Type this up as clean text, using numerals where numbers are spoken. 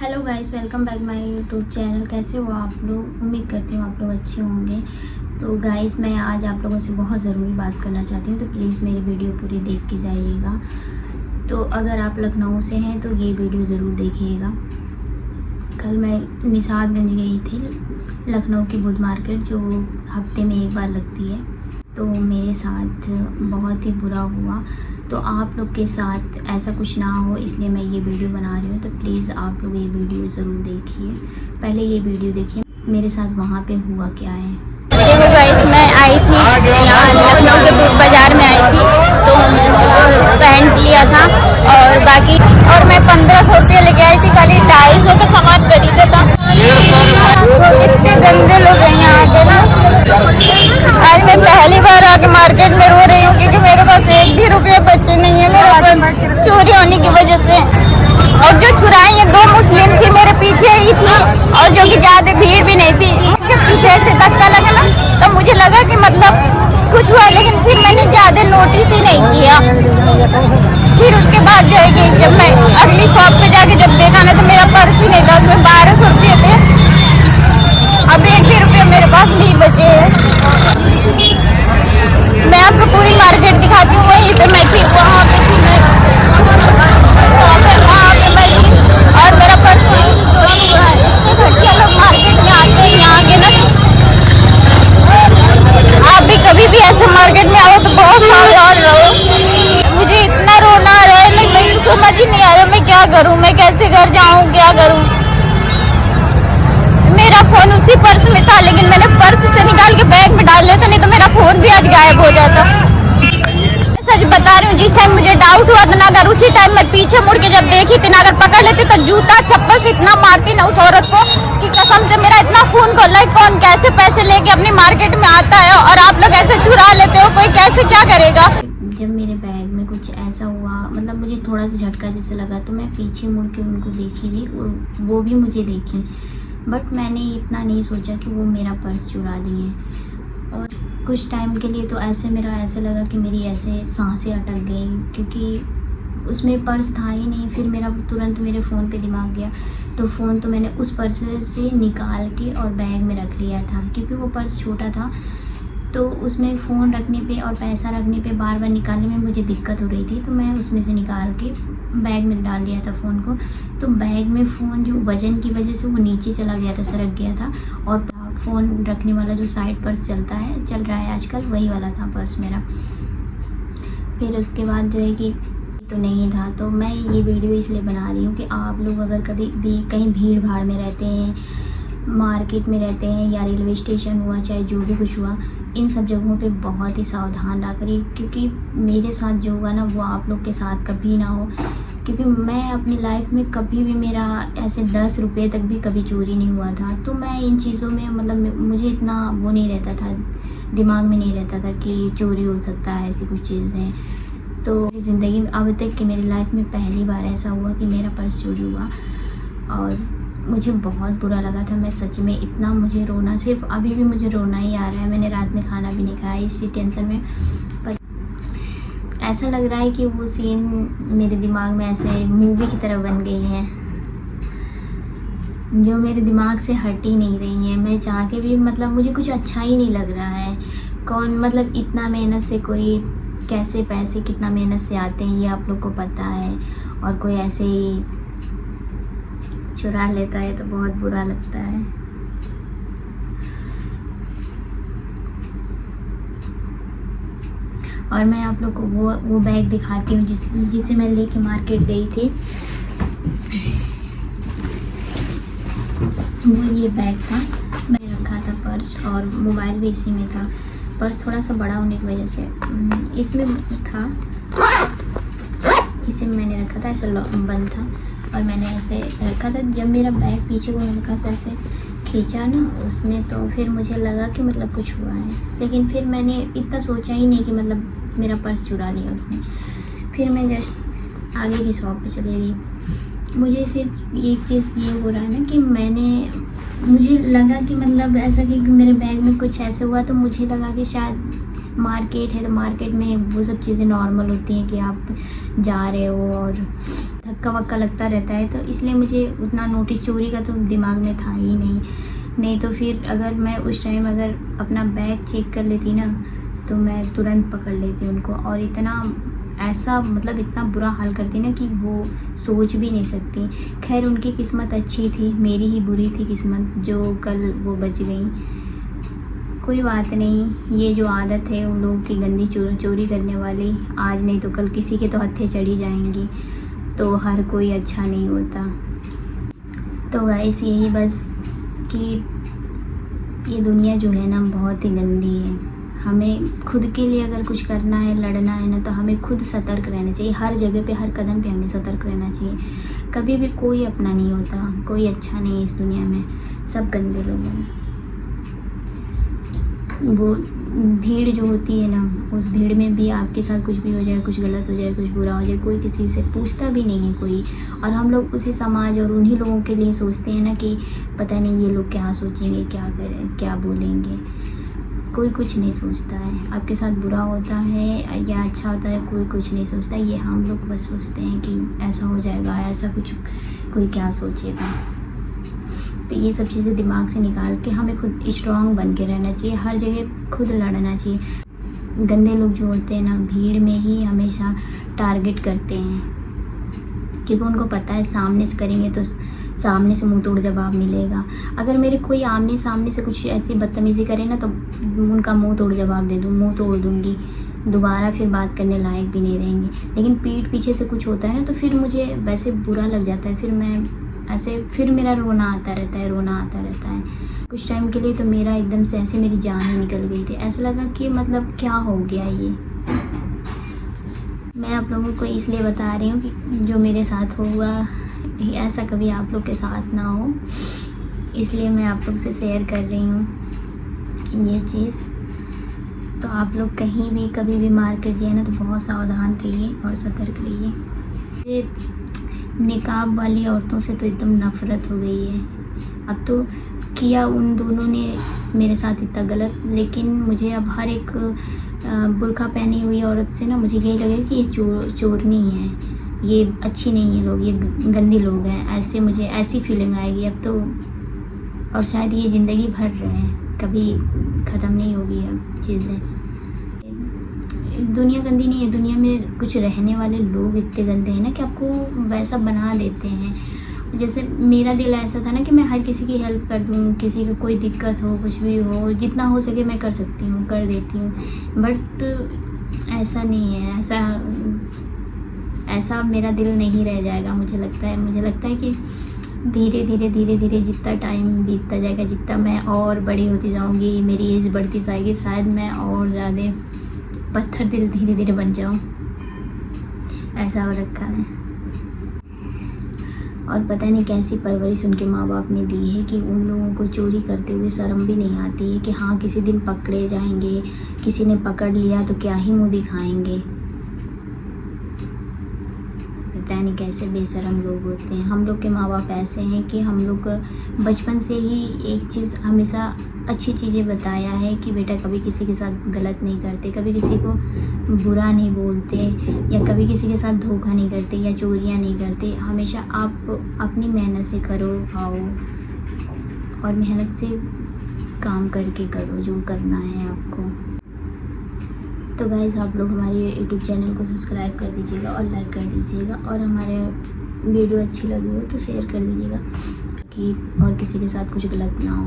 Hello guys, welcome back my YouTube channel. कैसे हो आप लोग? उम्मीद करती हूँ आप लोग अच्छे होंगे। तो गाइस, मैं आज आप लोगों से बहुत ज़रूरी बात करना चाहती हूँ, तो प्लीज़ मेरी वीडियो पूरी देख के जाइएगा। तो अगर आप लखनऊ से हैं तो ये वीडियो ज़रूर देखिएगा। कल मैं निशादगंज गई थी, लखनऊ की बुध मार्केट जो हफ्ते में एक बार लगती है। तो मेरे साथ बहुत ही बुरा हुआ, तो आप लोग के साथ ऐसा कुछ ना हो इसलिए मैं ये वीडियो बना रही हूँ। तो प्लीज़ आप लोग ये वीडियो ज़रूर देखिए। पहले ये वीडियो देखिए मेरे साथ वहाँ पे हुआ क्या है। देखो गाइस, मैं आई थी यहाँ लखनऊ के बुध बाज़ार में आई थी, तो पैंट लिया था और बाकी मैं 1500 रुपये लेके आई थी। खाली 250 का सामान खरीदा था। इतने गंदे लोग हैं यहाँ आके ना। आज मैं पहली बार आके मार्केट में रो रही हूँ क्योंकि मेरे पास एक भी रुपये बचे नहीं है मेरे पास, चोरी होने की वजह से। और जो चुराई है 2 मुस्लिम थी, मेरे पीछे ही थी और जो कि ज़्यादा भीड़ भी नहीं थी। मुझे पीछे से धक्का लगा ना, तो मुझे लगा कि मतलब कुछ हुआ, लेकिन फिर मैंने ज़्यादा नोटिस ही नहीं किया। फिर उसके बाद जो है कि जब मैं अगली शॉप पे जाके जब देखा ना, तो मेरा पर्स ही नहीं था, उसमें 1200 रुपये थे। अब 1 भी रुपये मेरे पास नहीं बचे हैं। मैं आपको पूरी मार्केट दिखाती हूँ। वहीं पे मैं थी, वहाँ पे थी मैं, और मेरा पर्स चोरी हुआ है। इतने घटिया लोग मार्केट में आते हैं यहाँ के ना। आप भी कभी भी ऐसे मार्केट में आओ तो बहुत सावधान रहो। मुझे इतना रोना आ रहा है ना, मैं समझ ही नहीं आ रहा मैं क्या करूँ, मैं कैसे घर जाऊँ, क्या करूँ। मेरा फोन उसी पर्स में था, लेकिन मैंने पर्स से निकाल के बैग में डाल लिया था, नहीं तो मेरा फोन भी आज गायब हो जाता। सच बता रही हूँ, जिस टाइम मुझे डाउट हुआ था ना, अगर उसी टाइम मैं पीछे मुड़ के जब देखी थी ना, अगर पकड़ लेती तो जूता चप्पल से इतना मारती ना उस औरत को कि कसम से मेरा इतना खून खोला है। कौन कैसे पैसे लेके अपनी मार्केट में आता है और आप लोग ऐसे चुरा लेते हो, कोई कैसे क्या करेगा। जब मेरे बैग में कुछ ऐसा हुआ, मतलब मुझे थोड़ा सा झटका जैसे लगा, तो मैं पीछे मुड़ के उनको देखी भी और वो भी मुझे देखी, बट मैंने इतना नहीं सोचा कि वो मेरा पर्स चुरा लिए। और कुछ टाइम के लिए तो ऐसे लगा कि मेरी ऐसे सांसें अटक गई, क्योंकि उसमें पर्स था ही नहीं। फिर मेरा तुरंत मेरे फ़ोन पे दिमाग गया, तो फ़ोन तो मैंने उस पर्स से निकाल के और बैग में रख लिया था, क्योंकि वो पर्स छोटा था, तो उसमें फ़ोन रखने पे और पैसा रखने पे बार बार निकालने में मुझे दिक्कत हो रही थी। तो मैं उसमें से निकाल के बैग में डाल दिया था फ़ोन को। तो बैग में फ़ोन जो वज़न की वजह से वो नीचे चला गया था, सरक गया था, और फ़ोन रखने वाला जो साइड पर्स चल रहा है आजकल, वही वाला था पर्स मेरा। फिर उसके बाद जो है कि तो नहीं था। तो मैं ये वीडियो इसलिए बना रही हूँ कि आप लोग अगर कभी भी कहीं भीड़ भाड़ में रहते हैं, मार्केट में रहते हैं, या रेलवे स्टेशन हुआ, चाहे जो भी कुछ हुआ, इन सब जगहों पे बहुत ही सावधान रहा करिए। क्योंकि मेरे साथ जो हुआ ना, वो आप लोग के साथ कभी ना हो। क्योंकि मैं अपनी लाइफ में कभी भी, मेरा ऐसे 10 रुपये तक भी कभी चोरी नहीं हुआ था। तो मैं इन चीज़ों में मतलब मुझे इतना वो नहीं रहता था, दिमाग में नहीं रहता था कि चोरी हो सकता है, ऐसी कुछ चीज़ें। तो ज़िंदगी में अब तक कि मेरी लाइफ में पहली बार ऐसा हुआ कि मेरा पर्स चोरी हुआ, और मुझे बहुत बुरा लगा था। मैं सच में इतना, मुझे रोना, सिर्फ अभी भी मुझे रोना ही आ रहा है। मैंने रात में खाना भी नहीं खाया इसी टेंशन में। पर ऐसा लग रहा है कि वो सीन मेरे दिमाग में ऐसे मूवी की तरह बन गई है, जो मेरे दिमाग से हट ही नहीं रही है। मैं चाह के भी मतलब मुझे कुछ अच्छा ही नहीं लग रहा है। कौन मतलब इतना मेहनत से, कोई कैसे पैसे कितना मेहनत से आते हैं ये आप लोग को पता है, और कोई ऐसे ही चुरा लेता है तो बहुत बुरा लगता है। और मैं आप लोग को वो बैग दिखाती हूँ जिसे मैं लेके मार्केट गई थी। वो ये बैग था, मैंने रखा था पर्स, और मोबाइल भी इसी में था। पर्स थोड़ा सा बड़ा होने की वजह से इसमें था, इसे मैंने रखा था, ऐसा बंद था और मैंने ऐसे रखा था। जब मेरा बैग पीछे को हल्का सा ऐसे खींचा ना उसने, तो फिर मुझे लगा कि मतलब कुछ हुआ है, लेकिन फिर मैंने इतना सोचा ही नहीं कि मतलब मेरा पर्स चुरा लिया उसने। फिर मैं जस्ट आगे की शॉप पे चली गई। मुझे सिर्फ एक चीज़ ये हो रहा है ना कि मुझे लगा कि मतलब ऐसा कि मेरे बैग में कुछ ऐसे हुआ, तो मुझे लगा कि शायद मार्केट है, तो मार्केट में वो सब चीज़ें नॉर्मल होती हैं कि आप जा रहे हो और धक्का वक्का लगता रहता है, तो इसलिए मुझे उतना नोटिस, चोरी का तो दिमाग में था ही नहीं तो फिर अगर मैं उस टाइम अगर अपना बैग चेक कर लेती ना तो मैं तुरंत पकड़ लेती उनको। और इतना ऐसा मतलब इतना बुरा हाल करती ना कि वो सोच भी नहीं सकती। खैर उनकी किस्मत अच्छी थी, मेरी ही बुरी थी किस्मत जो कल वो बच गई। कोई बात नहीं, ये जो आदत है उन लोगों की गंदी चोरी करने वाली, आज नहीं तो कल किसी के तो हत्थे चढ़ी जाएंगी, तो हर कोई अच्छा नहीं होता। तो गाइस यही बस कि ये दुनिया जो है ना बहुत ही गंदी है। हमें खुद के लिए अगर कुछ करना है, लड़ना है ना, तो हमें खुद सतर्क रहना चाहिए। हर जगह पे, हर कदम पे हमें सतर्क रहना चाहिए। कभी भी कोई अपना नहीं होता, कोई अच्छा नहीं है इस दुनिया में, सब गंदे लोग हैं। वो भीड़ जो होती है ना, उस भीड़ में भी आपके साथ कुछ भी हो जाए, कुछ गलत हो जाए, कुछ बुरा हो जाए, कोई किसी से पूछता भी नहीं है कोई। और हम लोग उसी समाज और उन्हीं लोगों के लिए सोचते हैं ना कि पता नहीं ये लोग क्या सोचेंगे, क्या करें, क्या बोलेंगे। कोई कुछ नहीं सोचता है। आपके साथ बुरा होता है या अच्छा होता है, कोई कुछ नहीं सोचता। ये हम लोग बस सोचते हैं कि ऐसा हो जाएगा, ऐसा कुछ, कोई क्या सोचेगा। तो ये सब चीज़ें दिमाग से निकाल के हमें खुद स्ट्रॉन्ग बन के रहना चाहिए। हर जगह खुद लड़ना चाहिए। गंदे लोग जो होते हैं ना, भीड़ में ही हमेशा टारगेट करते हैं, क्योंकि उनको पता है सामने से करेंगे तो सामने से मुंह तोड़ जवाब मिलेगा। अगर मेरे कोई आमने सामने से कुछ ऐसी बदतमीज़ी करे ना, तो उनका मुंह तोड़ जवाब दे दूँ, मुंह तोड़ दूँगी, दोबारा फिर बात करने लायक भी नहीं रहेंगे। लेकिन पीठ पीछे से कुछ होता है ना, तो फिर मुझे वैसे बुरा लग जाता है। फिर मैं ऐसे, फिर मेरा रोना आता रहता है। कुछ टाइम के लिए तो मेरा एकदम से ऐसे मेरी जान ही निकल गई थी। ऐसा लगा कि मतलब क्या हो गया ये। मैं आप लोगों को इसलिए बता रही हूँ कि जो मेरे साथ हुआ ऐसा कभी आप लोग के साथ ना हो, इसलिए मैं आप लोग से शेयर कर रही हूँ ये चीज़। तो आप लोग कहीं भी कभी भी मार्केट जाए ना, तो बहुत सावधान रहिए और सतर्क रहिए। ये निकाब वाली औरतों से तो एकदम नफ़रत हो गई है। अब तो किया उन दोनों ने मेरे साथ इतना गलत, लेकिन मुझे अब हर एक बुर्का पहनी हुई औरत से ना मुझे यही लगे कि ये चोरनी है, ये अच्छी नहीं है लोग, ये गंदी लोग हैं, ऐसे मुझे ऐसी फीलिंग आएगी अब तो। और शायद ये ज़िंदगी भर रहे, कभी ख़त्म नहीं होगी अब चीज़ें। दुनिया गंदी नहीं है, दुनिया में कुछ रहने वाले लोग इतने गंदे हैं ना कि आपको वैसा बना देते हैं। जैसे मेरा दिल ऐसा था ना कि मैं हर किसी की हेल्प कर दूँ, किसी को कोई दिक्कत हो, कुछ भी हो, जितना हो सके मैं कर सकती हूँ, कर देती हूँ। बट ऐसा नहीं है, ऐसा मेरा दिल नहीं रह जाएगा। मुझे लगता है कि धीरे धीरे जितना टाइम बीतता जाएगा, जितना मैं और बड़ी होती जाऊँगी, मेरी एज बढ़ती जाएगी, शायद मैं और ज़्यादा पत्थर दिल धीरे धीरे बन जाऊँ, ऐसा हो रखा है। और पता नहीं कैसी परवरिश उनके माँ बाप ने दी है कि उन लोगों को चोरी करते हुए शर्म भी नहीं आती है कि हाँ किसी दिन पकड़े जाएंगे, किसी ने पकड़ लिया तो क्या ही मुँह दिखाएंगे। पता नहीं कैसे बेशरम लोग होते हैं। हम लोग के माँ बाप ऐसे हैं कि हम लोग बचपन से ही एक चीज़ हमेशा अच्छी चीज़ें बताया है कि बेटा कभी किसी के साथ गलत नहीं करते, कभी किसी को बुरा नहीं बोलते, या कभी किसी के साथ धोखा नहीं करते या चोरियां नहीं करते। हमेशा आप अपनी मेहनत से करो, खाओ और मेहनत से काम करके करो जो करना है आपको। तो गाइज़ आप लोग हमारे यूट्यूब चैनल को सब्सक्राइब कर दीजिएगा और लाइक कर दीजिएगा, और हमारे वीडियो अच्छी लगी हो तो शेयर कर दीजिएगा कि और किसी के साथ कुछ गलत ना हो।